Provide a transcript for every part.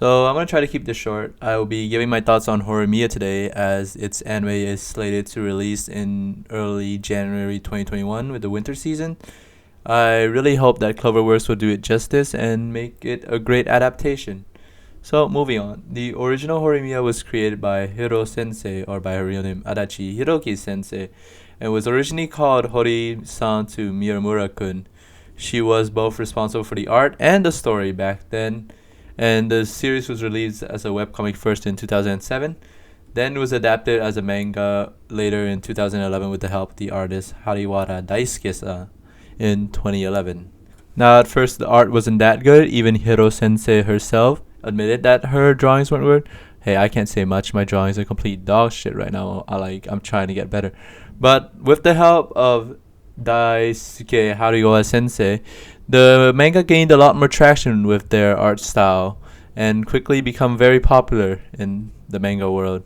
So I'm gonna try to keep this short. I will be giving my thoughts on Horimiya today, as its anime is slated to release in early January 2021 with the winter season. I really hope that Cloverworks will do it justice and make it a great adaptation. So moving on, the original Horimiya was created by Hiro Sensei, or by her real name Adachi Hiroki Sensei, and was originally called Hori-san to Miyamura-kun. She was both responsible for the art and the story back then, and the series was released as a webcomic first in 2007. Then it was adapted as a manga later in 2011 with the help of the artist Hariwara Daisuke in 2011. Now, at first, the art wasn't that good. Even Hiro Sensei herself admitted that her drawings weren't good. Hey, I can't say much. My drawings are complete dog shit right now. I'm trying to get better. But with the help of Daisuke Hariwara Sensei, the manga gained a lot more traction with their art style and quickly become very popular in the manga world.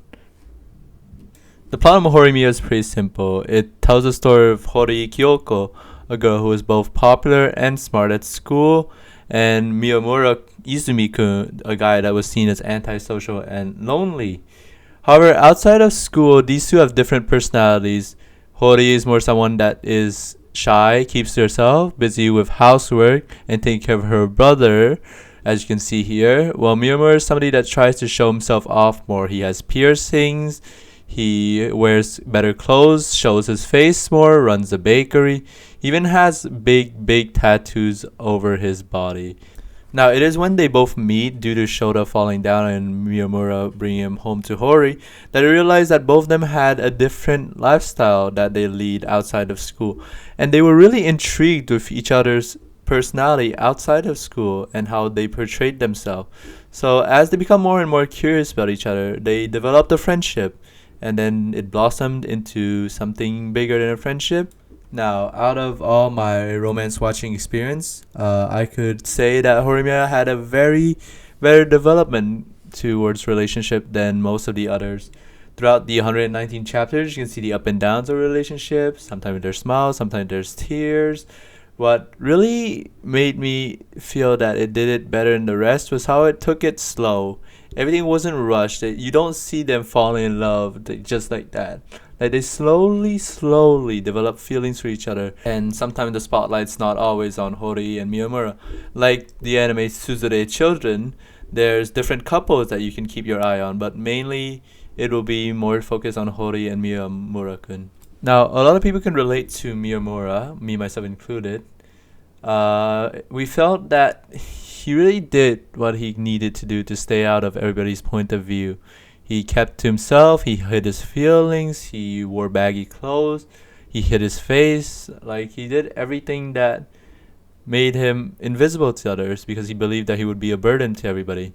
The plot of Horimiya is pretty simple. It tells the story of Hori Kyoko, a girl who is both popular and smart at school, and Miyamura Izumi-kun, a guy that was seen as antisocial and lonely. However, outside of school, these two have different personalities. Hori is more someone that is shy, keeps to herself, busy with housework and taking care of her brother, as you can see here, while Miyamura is somebody that tries to show himself off more. He has piercings, he wears better clothes, shows his face more, runs a bakery, he even has big tattoos over his body. Now, it is when they both meet due to Shota falling down and Miyamura bringing him home to Hori that I realized that both of them had a different lifestyle that they lead outside of school. And they were really intrigued with each other's personality outside of school and how they portrayed themselves. So as they become more and more curious about each other, they developed a friendship. And then it blossomed into something bigger than a friendship. Now, out of all my romance watching experience, I could say that Horimiya had a very better development towards relationship than most of the others. Throughout the 119 chapters, you can see the up and downs of relationships. Sometimes there's smiles, sometimes there's tears. What really made me feel that it did it better than the rest was how it took it slow. Everything wasn't rushed. You don't see them falling in love just like that. Like they slowly develop feelings for each other. And sometimes the spotlight's not always on Hori and Miyamura. Like the anime Suzure Children, there's different couples that you can keep your eye on, but mainly it will be more focused on Hori and Miyamura-kun. Now, a lot of people can relate to Miyamura, me myself included. We felt that he really did what he needed to do to stay out of everybody's point of view. He kept to himself, he hid his feelings, he wore baggy clothes, he hid his face. Like, he did everything that made him invisible to others because he believed that he would be a burden to everybody.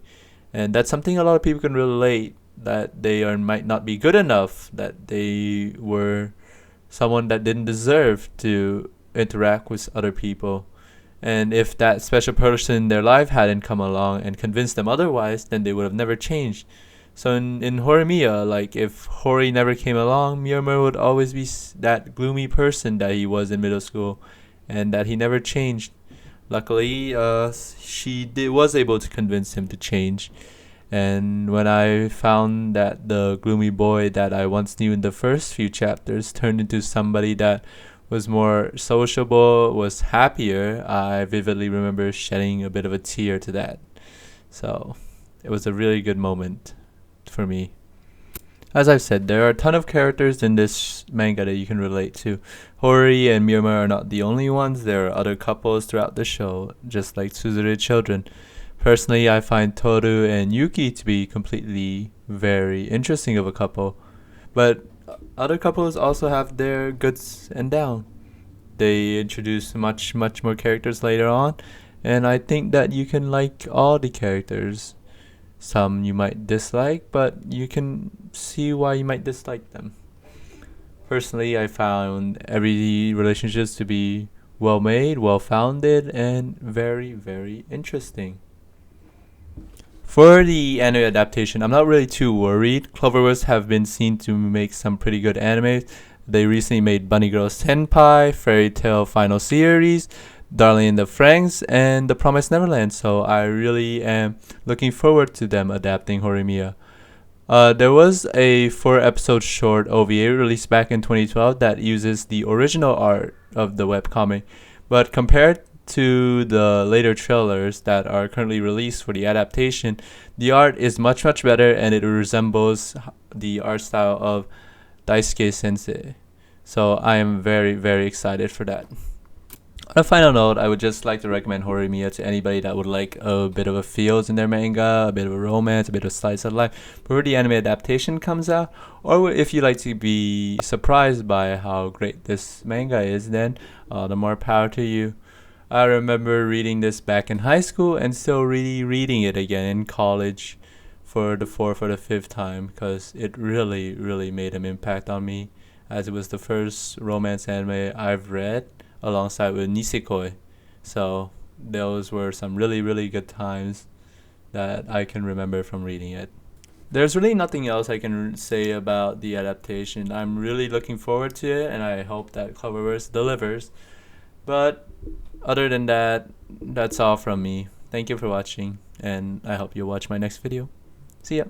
And that's something a lot of people can relate, that they might not be good enough, that they were someone that didn't deserve to interact with other people. And if that special person in their life hadn't come along and convinced them otherwise, then they would have never changed. So in Horimiya, like if Hori never came along, Miyamura would always be that gloomy person that he was in middle school, and that he never changed. Luckily, was able to convince him to change. And when I found that the gloomy boy that I once knew in the first few chapters turned into somebody that was more sociable, was happier, I vividly remember shedding a bit of a tear to that. So it was a really good moment for me. As I've said, there are a ton of characters in this manga that you can relate to. Hori and Miyamura are not the only ones. There are other couples throughout the show, just like Suzure Children. Personally, I find Toru and Yuki to be completely very interesting of a couple. But other couples also have their goods and downs. They introduce much more characters later on, and I think that you can like all the characters. Some you might dislike, but you can see why you might dislike them. Personally, I found every relationship to be well made, well founded, and very interesting. For the anime adaptation, I'm not really too worried. Cloverworks have been seen to make some pretty good animes. They recently made Bunny Girl Senpai, Fairy Tail Final Series. Darling in the Franxx, and The Promised Neverland. So I really am looking forward to them adapting Horimiya. There was a 4-episode short OVA released back in 2012 that uses the original art of the webcomic, but compared to the later trailers that are currently released for the adaptation, the art is much better and it resembles the art style of Daisuke Sensei. So I am very excited for that. On a final note, I would just like to recommend Horimiya to anybody that would like a bit of a feels in their manga, a bit of a romance, a bit of slice of life before the anime adaptation comes out, or if you like to be surprised by how great this manga is, then the more power to you. I remember reading this back in high school and still really reading it again in college for the 4th or the 5th time because it really made an impact on me, as it was the first romance anime I've read alongside with Nisekoi. So those were some really good times that I can remember from reading it. There's really nothing else I can say about the adaptation. I'm really looking forward to it and I hope that Cloververse delivers. But other than that, that's all from me. Thank you for watching and I hope you'll watch my next video. See ya!